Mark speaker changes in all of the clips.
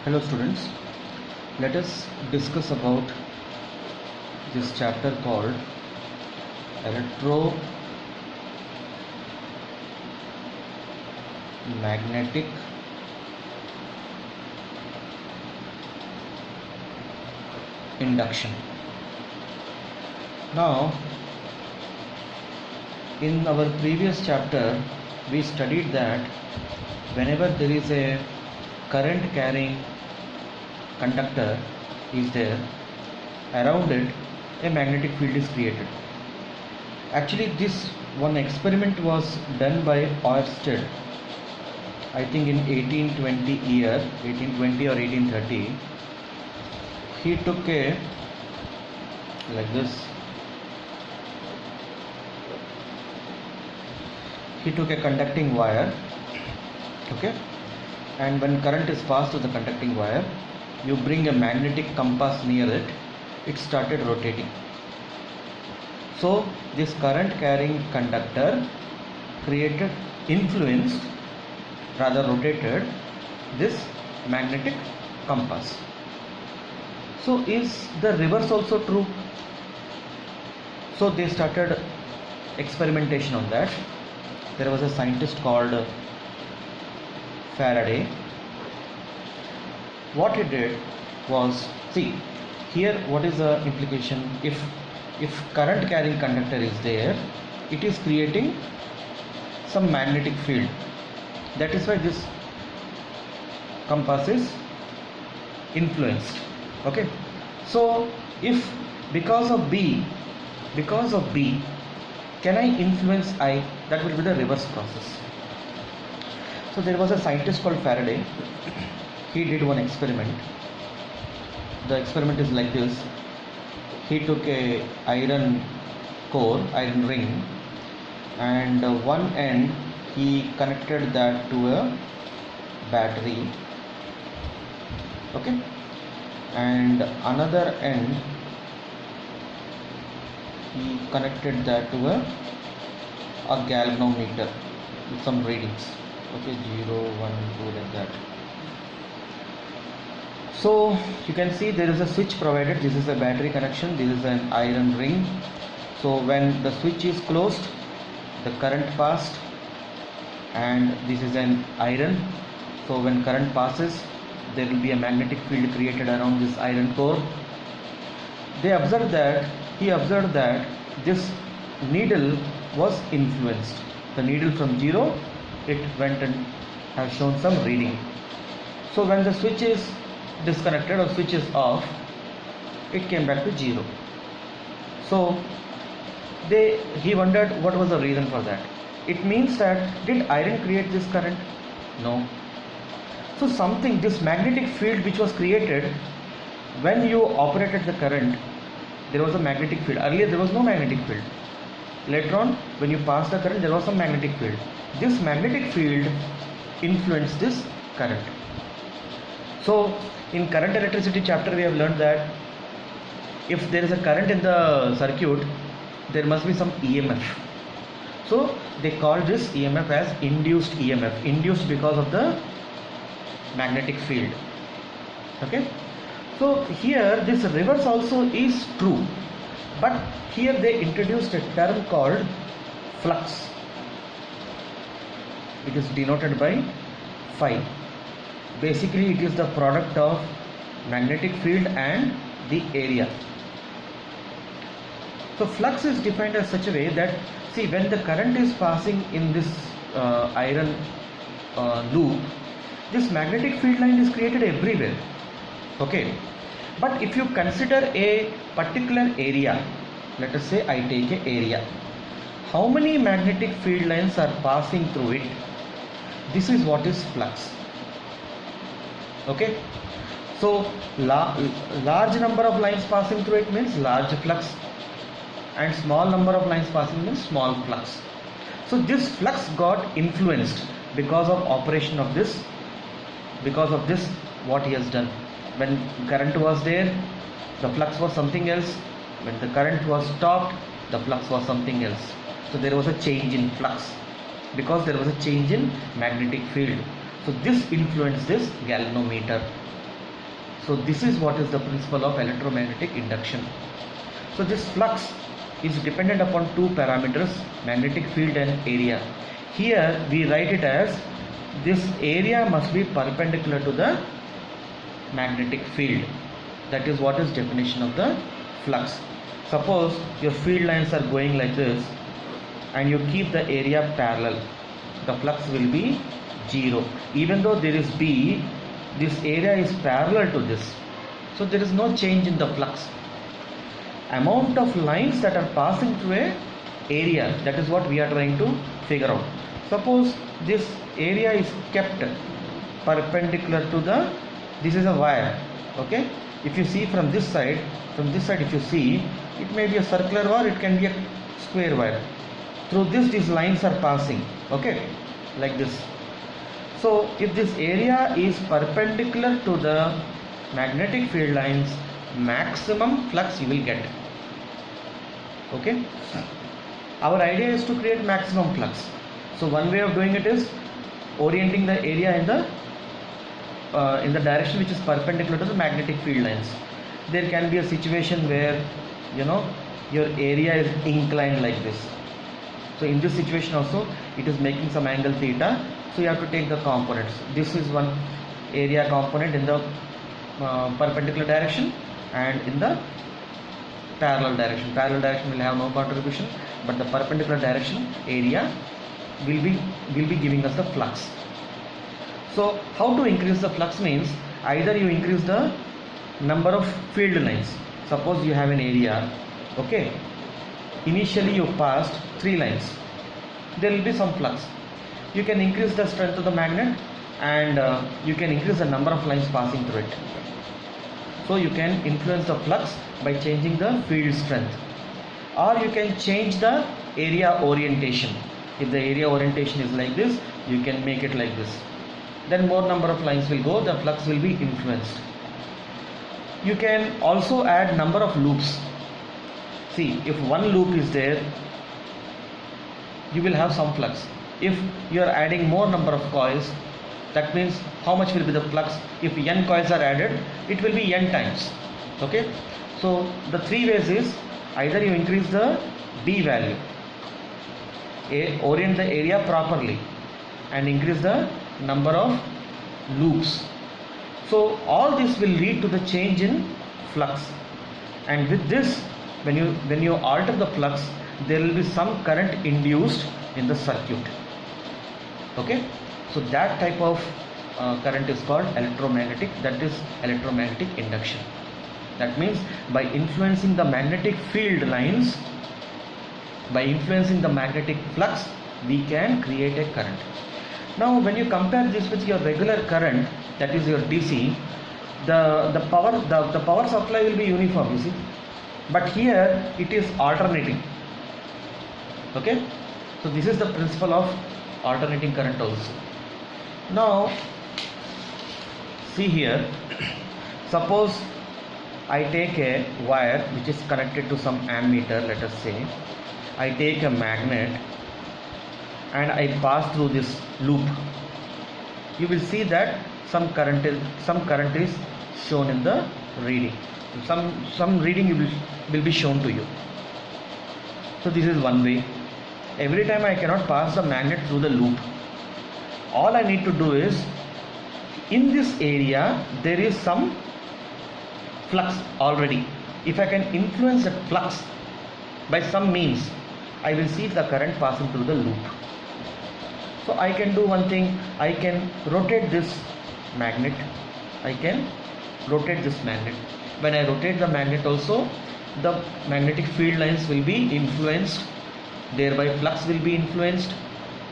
Speaker 1: Hello students, let us discuss about this chapter called electromagnetic induction. Now, in our previous chapter, we studied that whenever there is a current carrying conductor is there, around it a magnetic field is created. Actually, this one experiment was done by Ørsted, I think in 1820 or 1830. He took a like this. He took a conducting wire, okay, and when current is passed to the conducting wire, you bring a magnetic compass near it, it started rotating. So this current carrying conductor rotated this magnetic compass. So is the reverse also true? So they started experimentation on that. There was a scientist called Faraday. What he did was, see here what is the implication. If current carrying conductor is there, it is creating some magnetic field. That is why this compass is influenced. Okay, so if because of B can I influence I, that will be the reverse process. So there was a scientist called Faraday. He did one experiment. The experiment is like this. He took a iron ring, and one end he connected that to a battery, okay, and another end he connected that to a galvanometer with some readings, okay, 0, 1, 2, like that. So you can see there is a switch provided. This is a battery connection, this is an iron ring. So when the switch is closed, the current passed, and this is an iron. So when current passes, there will be a magnetic field created around this iron core. He observed that this needle was influenced. The needle from 0, it went and has shown some reading. So when the switch is disconnected or switch is off, it came back to 0. So he wondered what was the reason for that. It means that, did iron create this current? No. So this magnetic field which was created when you operated the current, there was a magnetic field. Earlier there was no magnetic field. Later on, when you pass the current, there was some magnetic field. This magnetic field influenced this current. So in current electricity chapter, we have learned that if there is a current in the circuit, there must be some EMF. So they call this EMF as induced EMF, induced because of the magnetic field. Okay, so here this reverse also is true, but here they introduced a term called flux. It is denoted by phi. Basically it is the product of magnetic field and the area. So flux is defined as such a way that, see, when the current is passing in this iron loop, this magnetic field line is created everywhere, okay, but if you consider a particular area, let us say I take an area, how many magnetic field lines are passing through it? This is what is flux. Okay, so large number of lines passing through it means large flux, and small number of lines passing means small flux. So this flux got influenced because of operation of this, what he has done. When current was there, the flux was something else. When the current was stopped, the flux was something else. So there was a change in flux because there was a change in magnetic field. So this influenced this galvanometer. So this is what is the principle of electromagnetic induction. So this flux is dependent upon two parameters, magnetic field and area. Here we write it as this area must be perpendicular to the magnetic field. That is what is definition of the flux. Suppose your field lines are going like this and you keep the area parallel, the flux will be 0. Even though there is B, this area is parallel to this, so there is no change in the flux. Amount of lines that are passing through a area, that is what we are trying to figure out. Suppose this area is kept perpendicular to the, this is a wire, okay. If you see from this side if you see, it may be a circular or it can be a square wire. Through this these lines are passing, okay, like this. So if this area is perpendicular to the magnetic field lines, maximum flux you will get, okay. Our idea is to create maximum flux. So one way of doing it is orienting the area in the direction which is perpendicular to the magnetic field lines. There can be a situation where your area is inclined like this. So in this situation also it is making some angle theta, so you have to take the components. This is one area component in the perpendicular direction and in the parallel direction. Parallel direction will have no contribution, but the perpendicular direction area will be giving us the flux. So how to increase the flux means, either you increase the number of field lines. Suppose you have an area, okay, initially you passed 3 lines, there will be some flux. You can increase the strength of the magnet and you can increase the number of lines passing through it. So you can influence the flux by changing the field strength, or you can change the area orientation. If the area orientation is like this, you can make it like this. Then more number of lines will go, the flux will be influenced. You can also add number of loops. See, if one loop is there, you will have some flux. If you are adding more number of coils, that means how much will be the flux? If n coils are added, it will be n times, okay. So the 3 ways is, either you increase the B value, orient the area properly, and increase the number of loops. So all this will lead to the change in flux, and with this, when you alter the flux, there will be some current induced in the circuit, okay. So that type of current is called electromagnetic, that is electromagnetic induction. That means by influencing the magnetic field lines, by influencing the magnetic flux, we can create a current. Now when you compare this with your regular current, that is your DC, the power supply will be uniform, you see, but here it is alternating, okay. So this is the principle of alternating current also. Now see here, suppose I take a wire which is connected to some ammeter, let us say. I take a magnet and I pass through this loop. You will see that some current is shown in the reading. Some reading will be shown to you. So this is one way. Every time I cannot pass the magnet through the loop. All I need to do is, in this area there is some flux already. If I can influence that flux by some means, I will see the current passing through the loop. So I can do one thing, I can rotate this magnet. When I rotate the magnet also, the magnetic field lines will be influenced, thereby flux will be influenced,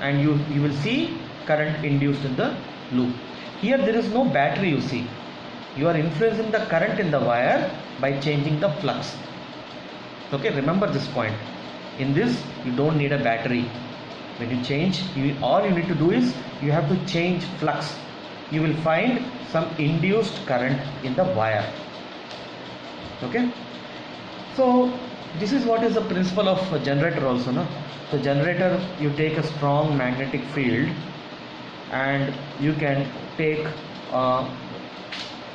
Speaker 1: and you will see current induced in the loop. Here there is no battery, you see. You are influencing the current in the wire by changing the flux. Okay, remember this point. In this, you don't need a battery. When you change, all you need to do is, you have to change flux. You will find some induced current in the wire. Okay. So this is what is the principle of a generator also, no? So generator, you take a strong magnetic field and you can take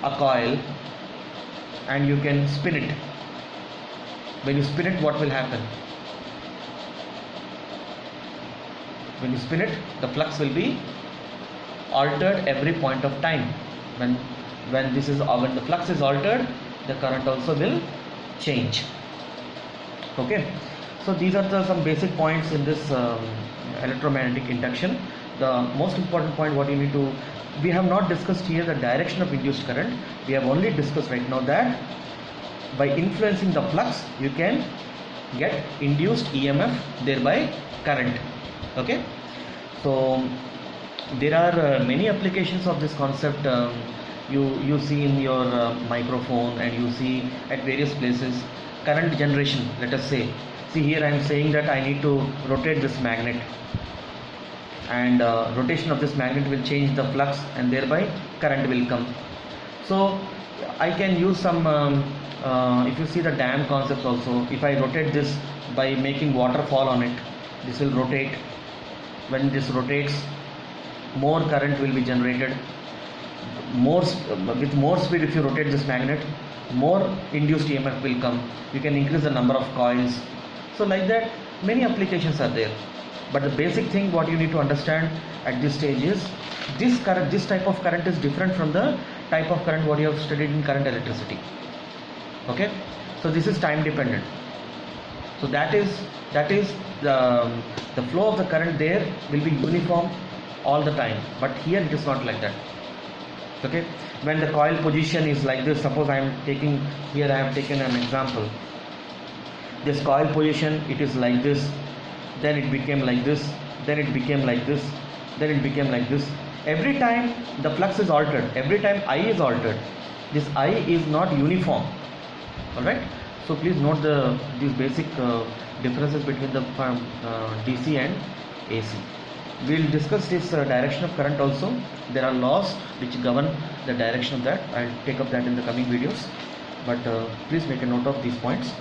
Speaker 1: a coil and you can spin it. When you spin it, what will happen? When you spin it, the flux will be altered every point of time. When the flux is altered, the current also will change. Okay, so these are some basic points in this electromagnetic induction. The most important point, what you need to, we have not discussed here the direction of induced current. We have only discussed right now that by influencing the flux you can get induced EMF, thereby current. Okay, so there are many applications of this concept. You see in your microphone, and you see at various places. Current generation, let us say, see here I am saying that I need to rotate this magnet, and rotation of this magnet will change the flux, and thereby current will come. So I can use some if you see the dam concepts also, if I rotate this by making water fall on it, this will rotate. When this rotates, more current will be generated. With more speed, if you rotate this magnet, more induced EMF will come. You can increase the number of coils. So like that, many applications are there. But the basic thing what you need to understand at this stage is this type of current is different from the type of current what you have studied in current electricity. Okay, so this is time dependent. So that is the flow of the current there will be uniform all the time, but here it is not like that. Okay, when the coil position is like this, suppose I am taking here, I have taken an example. This coil position, it is like this, then it became like this, then it became like this, then it became like this. Every time the flux is altered, every time I is altered, this I is not uniform. Alright, so please note these basic differences between the DC and AC. We will discuss this direction of current also. There are laws which govern the direction of that. I will take up that in the coming videos, but please make a note of these points.